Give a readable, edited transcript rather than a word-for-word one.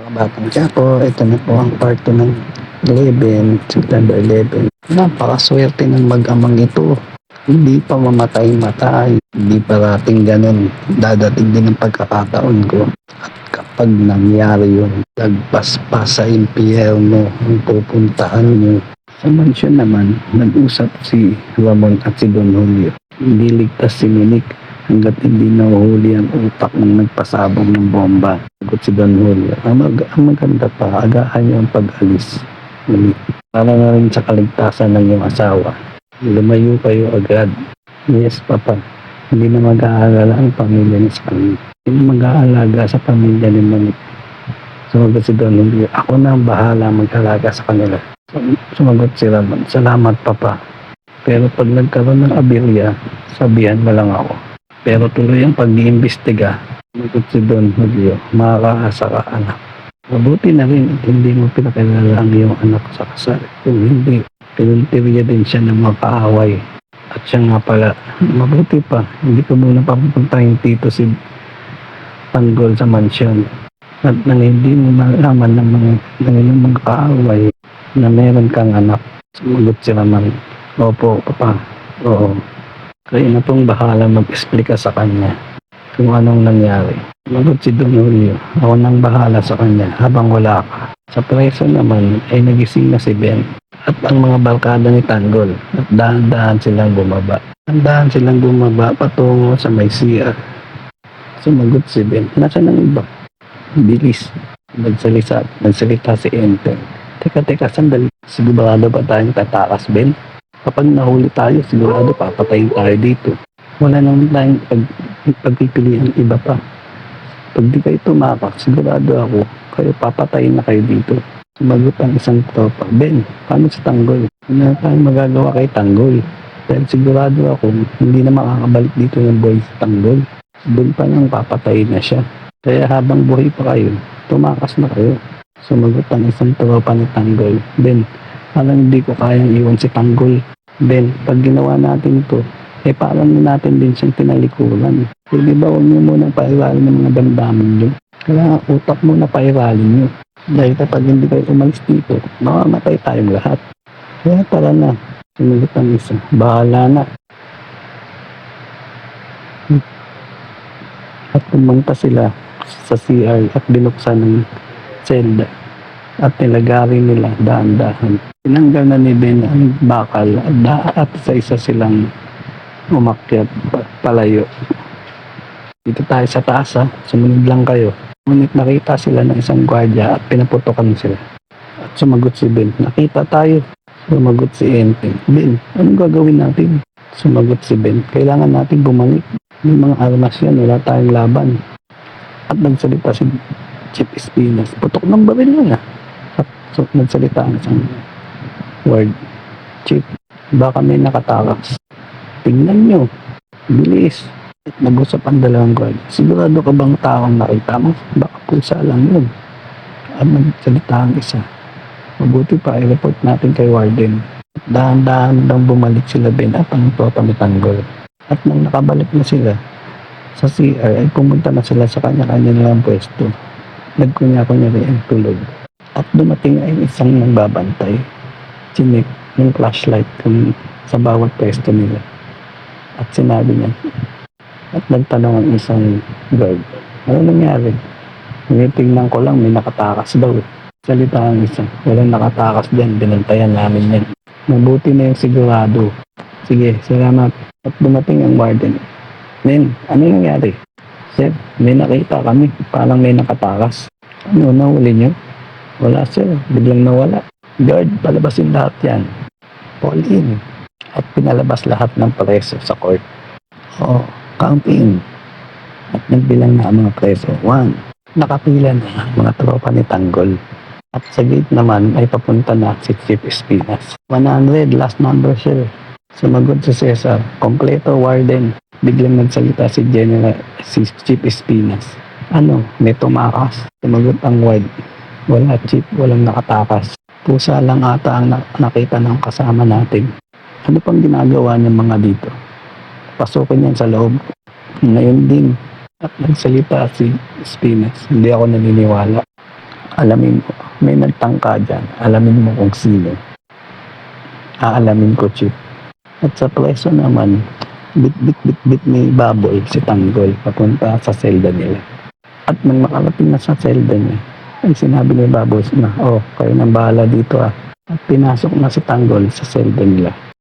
Mga batang Quiapo, ito na po ang part 2 ng 11, September 11. Napakaswerte ng mag-amang ito. Hindi pa mamatay-matay. Hindi parating ganun. Dadating din ang pagkakataon ko. At kapag nangyari yun, lagpas pa sa impyerno ang pupuntahan mo. Sa mansyon naman, nag-usap si Ramon at si Don Julio. Hindi ligtas si Monique hanggat hindi nahuhuli ang utak ng nagpasabog ng bomba. Sagot si Don Julio. Ang maganda pa, agahan niyo ang pag-alis. Para na rin sa kaligtasan ng iyong asawa. Lumayo kayo agad. Yes, Papa. Hindi na mag-aalala ang pamilya ni Sally. Hindi na mag-aalaga sa pamilya ni Monique. Sumagot si Don Julio. Ako na ang bahala mag-alaga sa kanila. Sumagot si Ramon. Salamat, Papa. Pero pag nagkaroon ng aberya, sabihan mo lang ako. Pero tuloy ang pag-iimbestiga. Sumagot si Don Julio. Makakaasa ka, anak. Mabuti na rin at hindi mo pinakilala ang iyong anak sa kasal. Kung hindi, pinuntirya din siya ng mga kaaway. At siya nga pala, mabuti pa, hindi ko muna papupuntahin dito si Tanggol sa mansyon. At nang hindi mo malaman ng mga kaaway na meron kang anak. Sumagot si Raman. Opo, Papa. Oo. Kayo na pong bahala mag-explika sa kanya kung anong nangyari. Sumagot si Don Julio. Ako nang bahala sa kanya habang wala ka. Sa preso naman ay nagising na si Ben at ang mga barkada ni Tanggol at dahan-dahan silang bumaba. Dahan silang bumaba patungo sa may CR. Sumagot si Ben. Nasaan ang iba? Bilis. Nagsalita si Enter. Teka, sandali. Sigurado ba tayong tatakas, Ben? Kapag nahuli tayo, sigurado papatayin tayo dito. Wala naman tayong pagpipilian iba pa. Pag di kayo tumapak, sigurado ako, kayo papatayin na kayo dito. Sumagot ang isang tropa. Ben, paano si Tanggol? Ano na tayong magagawa kay Tanggol? Dahil sigurado ako, hindi na makakabalik dito yung boy si Tanggol. Doon pa nang papatayin na siya. Kaya habang buhay pa kayo, tumakas na kayo. Sumagot ang isang tropa ni Tanggol. Ben, parang hindi ko kayang iwan si Tanggol. Ben, pag ginawa natin ito, parang natin din siyang tinalikuran. Hindi ba huwag niyo muna pairalin ng mga damdamin niyo? Kaya utak muna pairalin niyo. Dahil kapag hindi kayo umalis dito, mamamatay tayong lahat. Kaya tara na. Sumagot ang isa. Bahala na. At pumunta sila sa CR at binuksan ng selda at nilagari nila dahan-dahan. Tinanggal na ni Ben ang bakal at isa silang umakyat palayo. Dito tayo sa taas ha, sumunod lang kayo. Ngunit nakita sila ng isang gwardiya at pinaputokan sila. At sumagot si Ben, nakita tayo. Sumagot si Enteng, Ben, anong gagawin natin? Sumagot si Ben, kailangan natin bumalik. May mga armas yan, wala tayong laban. At nagsalita si Chief Espinas, putok ng baril yun ah. At nagsalita ang isang word, Chief, baka may nakatakas. Tingnan nyo, bilis. At nag-usap ang dalawang guard. Sigurado ka bang taong nakita mo? Baka pusa lang yun. At nagsalita ang isa. Mabuti pa, i-report natin kay Warden. At dahan-dahan lang bumalik sila Ben at ang tropa ni Tanggol. At nang nakabalik na sila sa CR ay pumunta na sila sa kanya-kanya nilang pwesto. Nagkunya-kunya rin ang tulog. At dumating ay isang nagbabantay. Chinik ng flashlight sa bawat pwesto nila. At sinabi niya, at nagtanong ang isang guard, ano nangyari? Tinitingnan ko lang, may nakatakas daw. Salita ang isa, walang nakatakas dyan, binantayan namin yan. Mabuti na yung sigurado. Sige, salamat. At dumating ang warden. Men, ano nangyari? Sir, may nakita kami, parang may nakatakas. Ano, nahuli niyo? Wala sir, biglang nawala. Guard, palabasin lahat yan. Fall in. At pinalabas lahat ng preso sa court. Oo, count in. At nagbilang na ang mga preso. 1. Nakapila na ang mga tropa ni Tanggol. At sa gate naman ay papunta na si Chief Espinas. 100, last number sir. Sumagot si Cesar. Kompleto, Warden. Biglang nagsalita si Chief Espinas. Ano, may tumakas? Sumagot ang ward. Wala Chief, walang nakatakas. Pusa lang ata ang nakita ng kasama natin. Ano pang ginagawa ng mga dito? Pasukin yan sa loob. Ngayon din. At nagsalita si Espinas. Hindi ako naniniwala. Alamin mo, may nagtangka dyan. Alamin mo kung sino. Aalamin ko, Chip. At sa preso naman, bit ni Baboy si Tanggol papunta sa selda nila. At nang makarating na sa selda niya, ay sinabi ni Baboy na, kayo nang bahala dito ah. At pinasok na si Tanggol sa selda nila.